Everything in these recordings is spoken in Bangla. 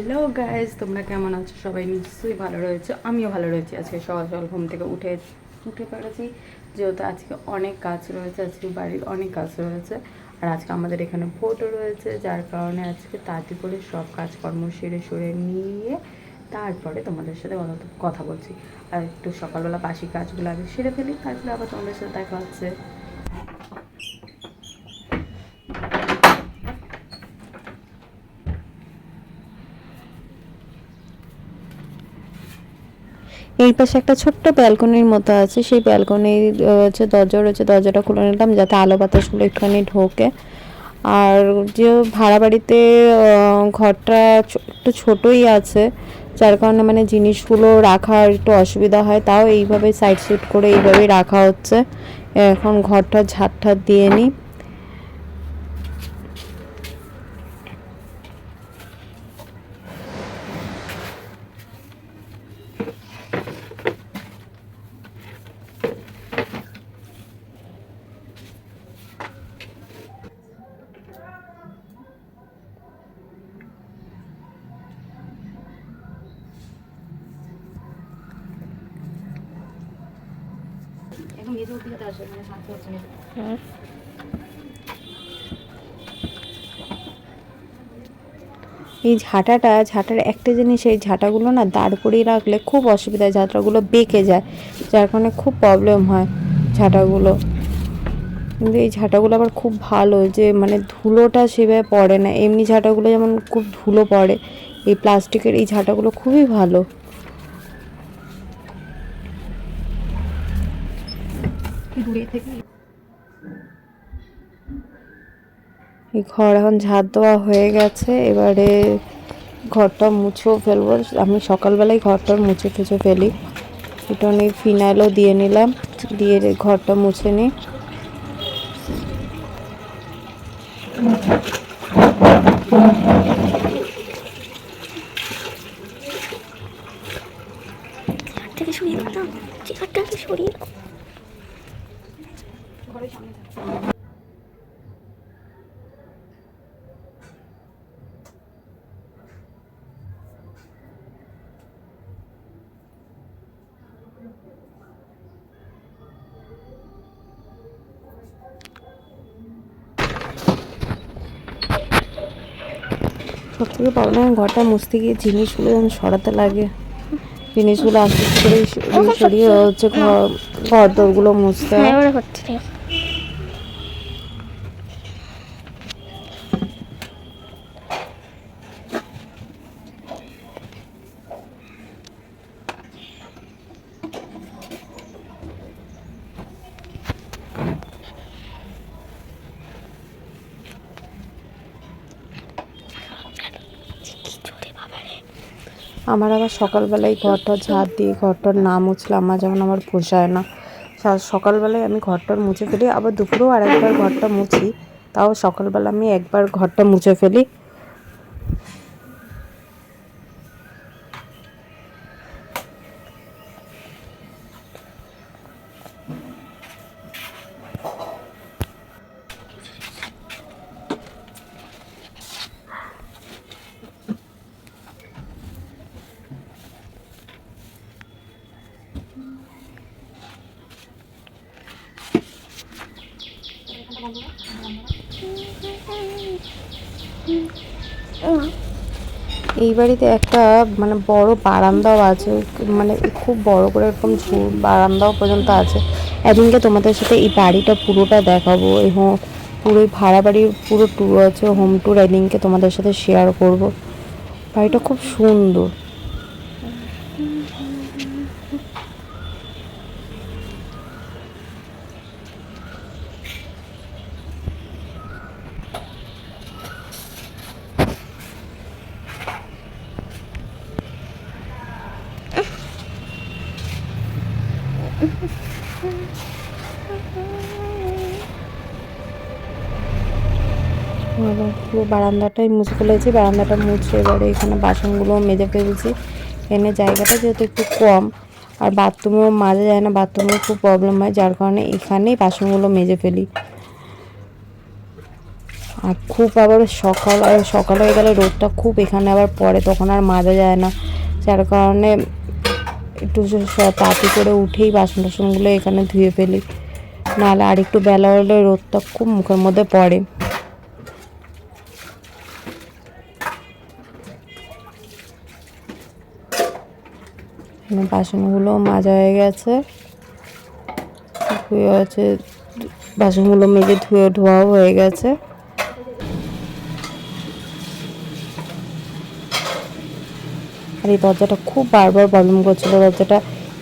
হ্যালো গাইজ, তোমরা কেমন আছো? সবাই নিশ্চয়ই ভালো রয়েছে, আমিও ভালো রয়েছি। আজকে সকাল সকাল ঘুম থেকে উঠে পড়েছি, যেহেতু আজকে অনেক কাজ রয়েছে, আজকে বাড়ির অনেক কাজ রয়েছে। আর আজকে আমাদের এখানে ভোটও রয়েছে, যার কারণে আজকে তাড়াতাড়ি করে সব কাজকর্ম সেরে নিয়ে তারপরে তোমাদের সাথে কথা বলছি। আর একটু সকালবেলা বাসি কাজগুলো আগে সেরে ফেলি, তারপরে আবার তোমাদের সাথে দেখা হচ্ছে। এই পাশে একটা ছোট্ট ব্যালকনির মতো আছে, সেই ব্যালকনির হচ্ছে দরজা রয়েছে, দরজাটা খুলে নিলাম যাতে আলো বাতাসগুলো একটুখানি ঢোকে। আর যে ভাড়া বাড়িতে ঘরটা একটু ছোটই আছে, যার কারণে মানে জিনিসগুলো রাখার একটু অসুবিধা হয়, তাও এইভাবে সাইড সুট করে এইভাবেই রাখা হচ্ছে। এখন ঘরটা ঝাঁট দিয়ে নিই। এই ঝাঁটার একটা জিনিস, এই ঝাঁটাগুলো না দাঁড় করিয়ে রাখলে খুব অসুবিধা হয়, ঝাঁটাগুলো বেঁকে যায়, যার কারণে খুব প্রবলেম হয় ঝাঁটাগুলো। কিন্তু এই ঝাঁটাগুলো আবার খুব ভালো, যে মানে ধুলোটা সেভাবে পড়ে না। এমনি ঝাঁটাগুলো যেমন খুব ধুলো পড়ে, এই প্লাস্টিকের এই ঝাঁটাগুলো খুবই ভালো। এই ঘর এখন ঝাঁট দেওয়া হয়ে গেছে, এবারে ঘরটা মুছেও ফেলবো। আমি সকালবেলায় ঘরটা মুছে ফেলি, একটুখানি ফিনাইলও দিয়ে নিলাম, দিয়ে ঘরটা মুছে নিই। থেকে সরিয়ে দাও, চেয়ারটাকে সরিয়ে দাও। সব থেকে প্রবলেম ঘরটা মুছতে গিয়ে জিনিসগুলো যেন সরাতে লাগে, জিনিসগুলো আস্তে আস্তে করে সরিয়ে হচ্ছে ঘর দরগুলো মুছতে হ্যাঁ, হয়। এবারে হচ্ছে। আমার আবার সকালবেলায় ঘরটা ঝাঁট দিয়ে ঘরটার না মুছলে আমার পোষায় না। সকালবেলায় আমি ঘরটা মুছে ফেলি, আবার দুপুরেও আরেকবার ঘরটা মুছি, তাও সকালবেলা আমি একবার ঘরটা মুছে ফেলি। এই বাড়িতে একটা মানে বড় বারান্দাও আছে, মানে খুব বড় করে এরকম বারান্দাও পর্যন্ত আছে। একদিনকে তোমাদের সাথে এই বাড়িটা পুরোটা দেখাবো, এবং পুরো ভাড়া বাড়ির পুরো ট্যুর আছে, হোম ট্যুর একদিনকে তোমাদের সাথে শেয়ার করব। বাড়িটা খুব সুন্দর। পুরো বারান্দাটাই মুছে ফেলেছি, বারান্দাটা মুছে এবারে এখানে বাসনগুলো মেজে ফেলছি। এখানে জায়গাটা যেহেতু একটু কম, আর বাথরুমেও মাজা যায় না, বাথরুমেও খুব প্রবলেম হয়, যার কারণে এখানেই বাসনগুলো মেজে ফেলি। আর খুব আবার সকাল হয়ে গেলে রোদটা খুব এখানে আবার পড়ে, তখন আর মাজা যায় না, যার কারণে একটু তাড়াতাড়ি করে উঠেই বাসন টাসনগুলো এখানে ধুয়ে ফেলি, নাহলে আর একটু বেলা হলে রোদটা খুব মুখের মধ্যে পড়ে। বাসনগুলো মাজা হয়ে গেছে, ধুয়ে আছে, বাসনগুলো মেজে ধোয়াও হয়ে গেছে। আর এই দরজাটা খুব বারবার প্রবলেম করছিল, দরজাটা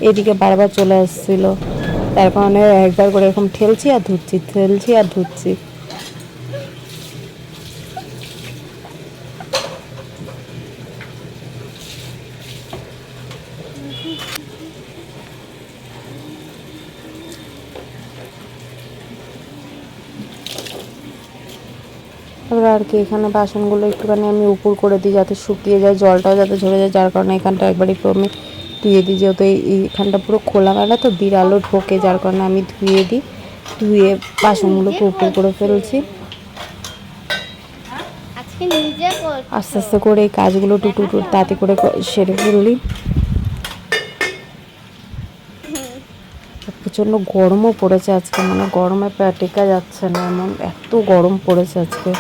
এদিকে বারবার চলে আসছিল, তার কারণে একবার করে এরকম ঠেলছি আর ধুচ্ছি। এবার আর কি এখানে বাসনগুলো একটুখানি আমি উপর করে দিই যাতে শুকিয়ে যায়, জলটাও যাতে ঝরে যায়, যার কারণে এখানটা একবার একটু আমি ধুয়ে দিই, যেহেতু এইখানটা পুরো খোলামেলা তো বিড়ালও ঢোকে, যার কারণে আমি ধুয়ে বাসনগুলোকে উপর করে ফেলছি। আস্তে আস্তে করে এই কাজগুলো টুটু তাতে করে সেরে ফেললি। প্রচণ্ড গরমও পড়েছে আজকে, মানে গরমে টেকা যাচ্ছে না, এমন এত গরম পড়েছে আজকে।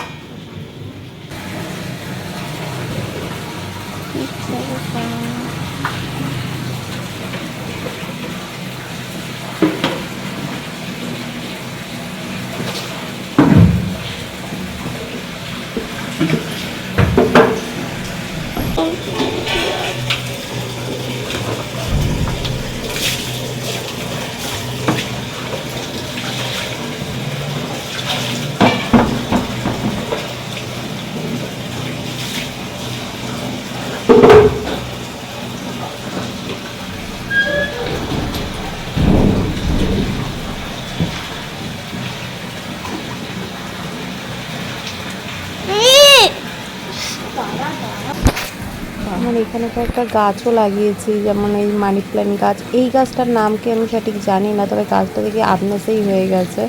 আমার এখানে তো একটা গাছও লাগিয়েছি, যেমন এই মানি প্ল্যান্ট গাছ, এই গাছটার নাম কি আমি সঠিক জানি না, তবে গাছটা দেখি আপনেসেই হয়ে গেছে।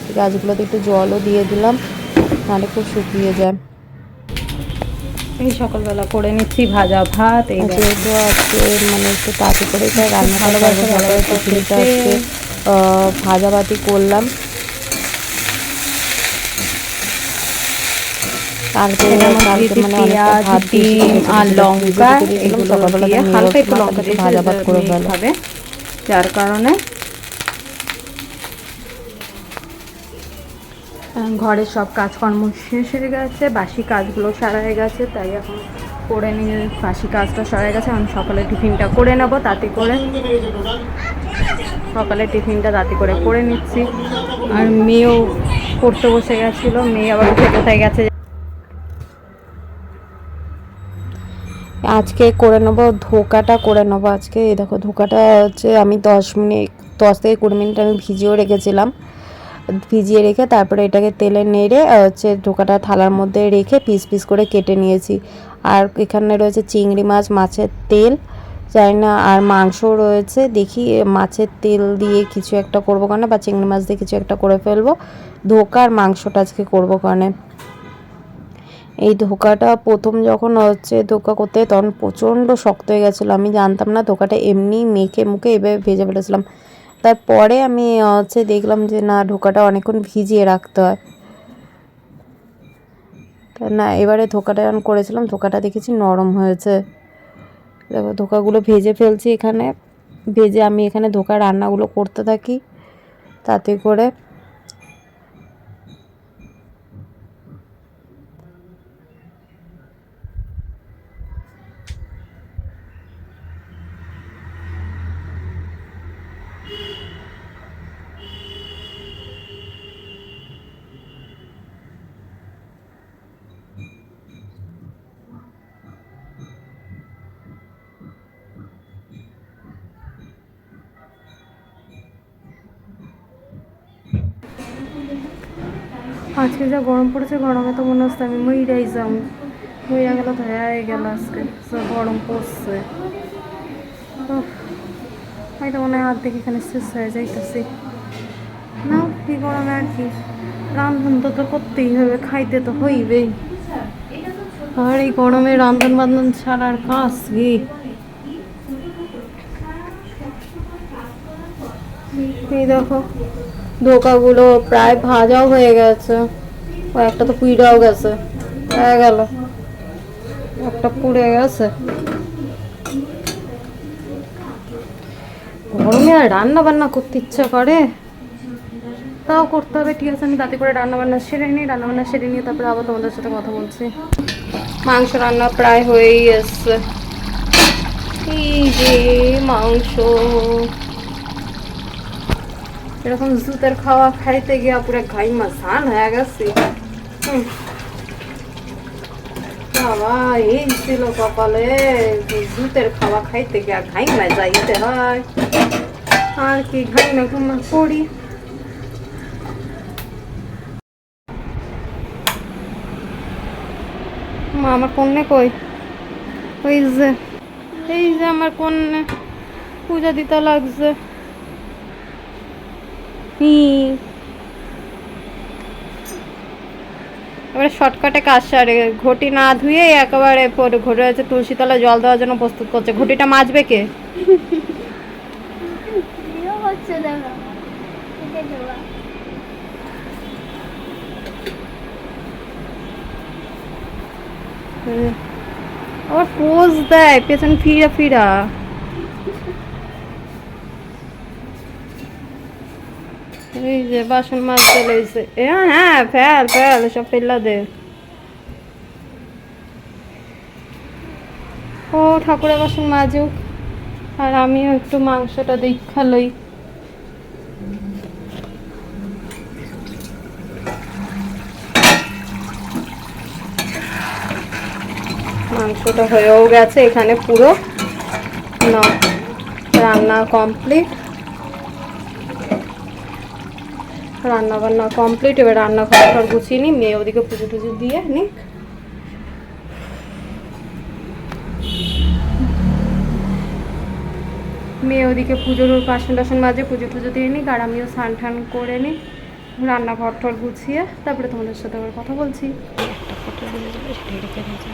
এই গাছগুলোতে একটু জলও দিয়ে দিলাম, নাহলে খুব শুকিয়ে যায়। এই সকালবেলা করে নিচ্ছি ভাজা ভাত, এই যেহেতু আজকে মানে একটু তাড়াতাড়ি করে রান্না টিফিনটা আজকে ভাজা ভাতই করলাম। কালকে মানে পেঁয়াজ, ডিম আর লঙ্কা এগুলো দিয়ে হালকা একটু লঙ্কা দিয়ে ভাজা ভাত করে খাবে, যার কারণে ঘরের সব কাজকর্ম শেষ হয়ে গেছে, বাসি কাজগুলো সারা হয়ে গেছে, তাই এখন করে নিয়ে বাসি কাজটা সারা হয়ে গেছে। আমি সকালে টিফিনটা করে নেবো, তাতে করে সকালে টিফিনটা তাতে করে নিচ্ছি। আর মেয়েও পড়তে বসে গেছিলো, মেয়ে আবার উঠে কোথায় গেছে। আজকে করে নেবো ধোকাটা করে নেবো আজকে। এই দেখো ধোকাটা হচ্ছে আমি 10 থেকে 20 মিনিট আমি ভিজিয়ে রেখে তারপরে এটাকে তেলে নেড়ে হচ্ছে ধোকাটা থালার মধ্যে রেখে পিস পিস করে কেটে নিয়েছি। আর এখানে রয়েছে চিংড়ি মাছ, মাছের তেল, জানি না, আর মাংস রয়েছে, দেখি মাছের তেল দিয়ে কিছু একটা করবো কারণে, বা চিংড়ি মাছ দিয়ে কিছু একটা করে ফেলবো। ধোকা আর মাংসটা আজকে করবো কারণে। এই ধোকাটা প্রথম যখন হচ্ছে ধোকা করতে তখন প্রচণ্ড শক্ত হয়ে গেছিলো, আমি জানতাম না, ধোকাটা এমনি মেখে মুখে এভাবে ভেজে ফেলেছিলাম। তারপরে আমি হচ্ছে দেখলাম যে না, ধোকাটা অনেকক্ষণ ভিজিয়ে রাখতে হয়। না, এবারে ধোকাটা যখন করেছিলাম ধোকাটা দেখেছি নরম হয়েছে। দেখো ধোকাগুলো ভেজে ফেলছি এখানে, ভেজে আমি এখানে ধোকা রান্নাগুলো করতে থাকি, তাতে করে আজকে যা গরম পড়েছে, গরমে তো মনে হচ্ছে আমি মইরাই যাম, হইয়া গেল তো হয়ে গেল, আজকে গরম পড়ছে। আমি তো মনে হয় অর্ধেক এখানে শেষ হয়ে যাইতেছি না, কি গরমে আর কি রান্ধন তো করতেই হবে, খাইতে তো হইবেই। আর এই গরমে রান্ধন বান্ধন ছাড়া আর কাজ কি? এই দেখো ধোকাগুলো প্রায় ভাজাও হয়ে গেছে, ও একটা তো পুড়েও গেছে, হয়ে গেল একটা পুড়ে গেছে। গরমে আর রান্না বান্না করতে ইচ্ছা করে, তাও করতে হবে। ঠিক আছে, আমি তাতে করে রান্না বান্না সেরে নিই, রান্না বান্না সেরে নিয়ে তারপরে আবার তোমাদের সাথে কথা বলছি। মাংস রান্না প্রায় হয়েই এসছে। এই যে মাংস, এরকম জুতের খাওয়া খাইতে গিয়ে পুরো ঘাই মাসান হয়ে গেছে। বাবা এই ছিল কপালে, জুতের খাওয়া খাইতে গিয়ে ঘাই মা যাইতে হয়। আর কি ঘাই মা ঘুমা পড়ি। মা আমার কন্যা কই? ওই যে এই যে আমার কন্যা পূজা দিতে লাগছে। এবারে শর্টকাটে কাজ সারে, ঘটি না ধুয়ে একেবারে ঘটে আছে তুলসী তলায় জল দেওয়ার জন্য প্রস্তুত করছে। ঘটিটা মাজবে কে? আবার পোজ দেয় পেছন ফিরা ফিরা। এই যে বাসন মাজতে লইছে, হ্যাঁ ফেল ফেল সব ফেললা দে। ও ঠাকুরের বাসন মাজুক, আর আমিও একটু মাংসটা দেখা লই। মাংসটা হয়েও গেছে এখানে পুরো, না রান্না কমপ্লিট, রান্না বান্না কমপ্লিট। এবার রান্না ঘর গুছিয়ে নিই, মেয়ে ওদিকে পুজো টুজো দিয়ে নিক। মেয়ে ওদিকে পুজোর বাসন টাসন মাঝে পুজো টুজো দিয়ে নিক, আর আমিও স্নান টান করে নিই, রান্নাঘর ঠর গুছিয়ে তারপরে তোমাদের সাথে আবার কথা বলছি। একটা ফটো দিয়ে দেবো, সেটা রেখে দিয়েছে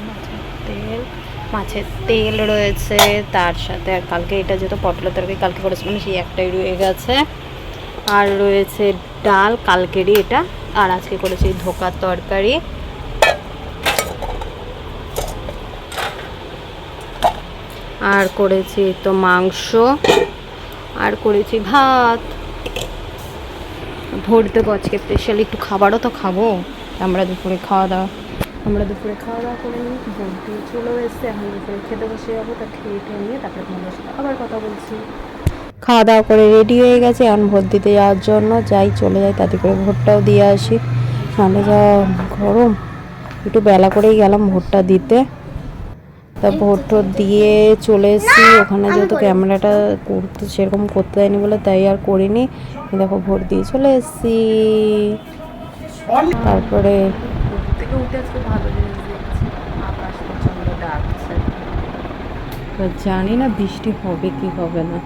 মাছের তেল রয়েছে, তার সাথে আর কালকে এটা যেহেতু পটলের তরকারি কালকে করেছিলাম সেই একটাই রয়ে গেছে, আর রয়েছে ডাল কালকেরই এটা, আর আজকে করেছি ধোকার তরকারি। আর করেছি তো মাংস, আর করেছি ভাত। ভোর দেবো আজকে স্পেশালি একটু খাবারও তো খাবো। আমরা দুপুরে খাওয়া দাওয়া করে নিই, ভোর দিয়ে চলেও এসছে, এখন দুপুরে খেতে বসে যাবো। তা খেয়ে নিয়ে তারপরে তোমাদের সাথে আবার কথা বলছি। খাওয়া দাওয়া করে রেডি হয়ে গেছে, এখন ভোট দিতে যাওয়ার জন্য যাই, চলে যাই তাতে করে ভোটটাও দিয়ে আসি। নাহলে যা গরম, একটু বেলা করেই গেলাম ভোটটা দিতে। তা ভোট টোট দিয়ে চলে এসেছি। ওখানে যেহেতু ক্যামেরাটা করতে সেরকম করতে দেয়নি বলে তাই আর করিনি। দেখো ভোট দিয়ে চলে এসেছি। তারপরে থেকে উঠে আজকে ভালো জিনিস দেখছি, আকাশ প্রচন্ড ডাকছে, জানি না বৃষ্টি হবে কি হবে না।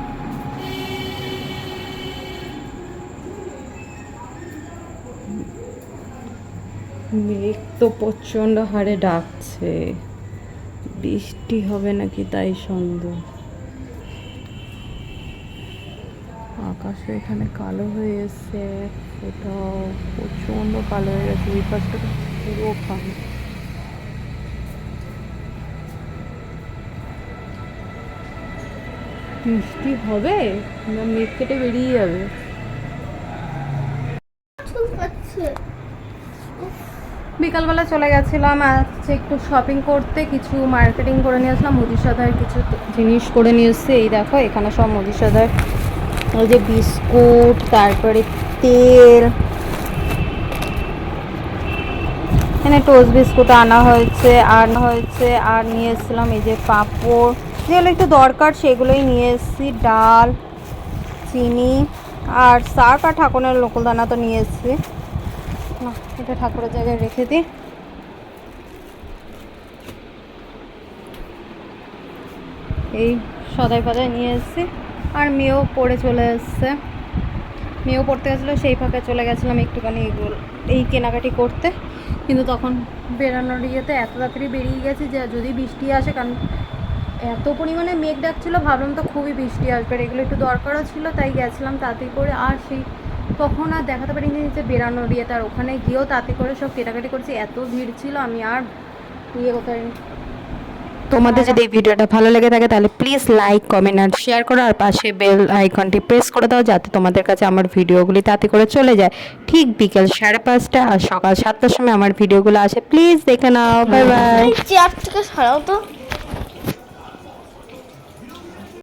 মেঘ তো প্রচন্ড হারে ডাকছে, বৃষ্টি হবে নাকি তাই সন্দেহ। আকাশও এখানে কালো হয়ে এসছে, ওটাও প্রচন্ড কালো হয়ে গেছে, ওই পাশটা পুরো কালো। বৃষ্টি হবে না মেঘ কেটে বেরিয়ে যাবে? বিকালবেলা চলে গেছিলাম আজকে একটু শপিং করতে, কিছু মার্কেটিং করে নিয়ে আসলাম, মুদিসদার কিছু জিনিস করে নিয়ে এসছি। এই দেখো এখানে সব মুদিসদার, ওই যে বিস্কুট, তারপরে তেল, এখানে টোস্ট বিস্কুট আনা হয়েছে, আর নিয়ে এসেছিলাম এই যে পাঁপড়, যেগুলো একটু দরকার সেগুলোই নিয়ে এসেছি, ডাল, চিনি, আর শাক, আর ঠাকুরের লোকলদানা তো নিয়ে এসেছি। না এটা ঠাকুরের জায়গায় রেখে দিই। এই সদাই ফদাই নিয়ে এসেছি, আর মেয়েও পড়ে চলে এসছে। মেয়েও পড়তে গেছিলো, সেই ফাঁকে চলে গেছিলাম একটুখানি এই কেনাকাটি করতে। কিন্তু তখন বেরানোর ইয়েতে এত তাড়াতাড়ি বেরিয়ে গেছি যে যদি বৃষ্টি আসে, কারণ এত পরিমাণে মেঘ ডাকছিলো, ভাবলাম তো খুবই বৃষ্টি আসবে, আর এগুলো একটু দরকারও ছিল, তাই গেছিলাম তাড়াতাড়ি করে। আর সেই তখন আর দেখাতে পারিনি যে বেরানোর ইয়েতে, আর ওখানে গিয়েও তাড়াতাড়ি করে সব কেনাকাটি করছি, এত ভিড় ছিল আমি আর ইয়ে করতে পারিনি। তোমাদের যদি এই ভিডিওটা ভালো লেগে থাকে তাহলে প্লিজ লাইক, কমেন্ট আর শেয়ার করো, আর পাশে বেল আইকনটি প্রেস করে দাও যাতে তোমাদের কাছে আমার ভিডিওগুলি তাতে করে চলে যায়। ঠিক বিকেল 5:30 আর সকাল 7টার সময় আমার ভিডিওগুলো আসে, প্লিজ দেখে নাও। Bye bye. চেয়ার থেকে সরাও তো।